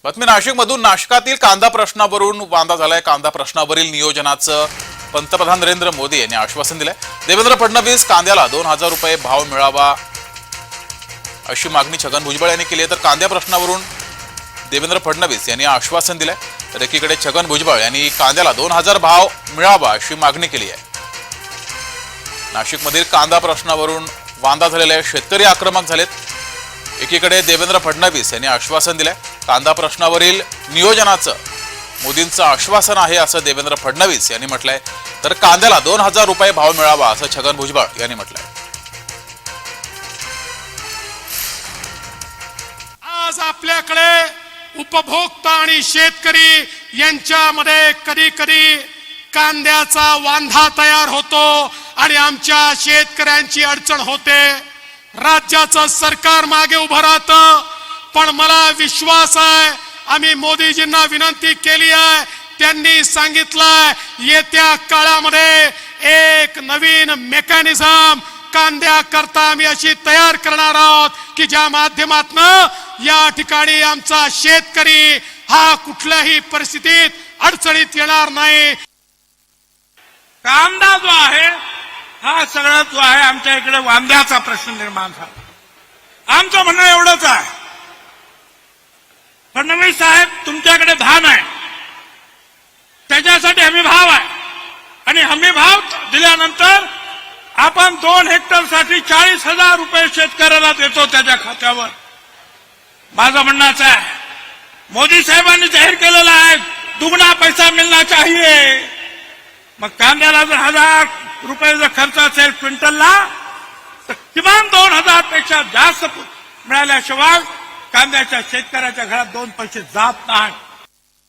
बातमी नाशिकमधून नाशकातील कांदा प्रश्नावरून वांदा झालाय। कांदा प्रश्नावरील नियोजनाचं पंतप्रधान नरेंद्र मोदी यांनी आश्वासन दिलंय। देवेंद्र फडणवीस कांद्याला 2000 रुपये भाव मिळावा अशी मागणी छगन भुजबळ यांनी केली आहे। तर कांद्या प्रश्नावरून देवेंद्र फडणवीस यांनी आश्वासन दिलंय। तर एकीकडे छगन भुजबळ यांनी कांद्याला 2000 भाव मिळावा अशी मागणी केली आहे। नाशिकमधील कांदा प्रश्नावरून वांदा झालेला आहे। शेतकरी आक्रमक झालेत। एकीकडे देवेंद्र फडणवीस यांनी आश्वासन दिलंय। कांदा प्रश्नावरील नियोजनाचं मोदींचं आश्वासन आहे असं देवेंद्र फडणवीस यांनी म्हटलंय। तर कांद्याला 2000 रुपये भाव मिळावा असं छगन भुजबळ यांनी म्हटलंय। आज आपल्याकडे उपभोक्ता आणि शेतकरी यांच्यामध्ये कधी कधी कांद्याचा वांधा तयार होतो आणि आमच्या शेतकऱ्यांची अडचण होते। राज्याचं सरकार मागे उभं राहतं, पण मला विश्वास आहे आम्ही मोदीजींना विनंती केली आहे, त्यांनी सांगितलंय येत्या काळामध्ये एक नवीन मेकॅनिझम कांद्याकरता आम्ही अशी तयार करणार आहोत की ज्या माध्यमातून या ठिकाणी आमचा शेतकरी हा कुठल्याही परिस्थितीत अडचणीत येणार नाही। कांदा जो आहे हा सगळा जो आहे आमच्या इकडे वांद्याचा प्रश्न निर्माण झाला। आमचं म्हणणं एवढंच आहे, फडणवीस साहेब तुमच्याकडे धान आहे, त्याच्यासाठी हमी भाव आहे आणि हमी भाव दिल्यानंतर आपण 2 हेक्टरसाठी 40,000 रुपये शेतकऱ्याला देतो त्याच्या खात्यावर। माझं म्हणणं असं आहे, मोदी साहेबांनी जाहीर केलेलं आहे दुगना पैसा मिलना चाहिए। मग कांद्याला जर 1000 रुपये जर खर्च असेल क्विंटलला तर किमान 2000 पेक्षा जास्त मिळाल्याशिवाय कांद्याच्या शेतकऱ्याच्या घरात 2 पैसे जात नाही।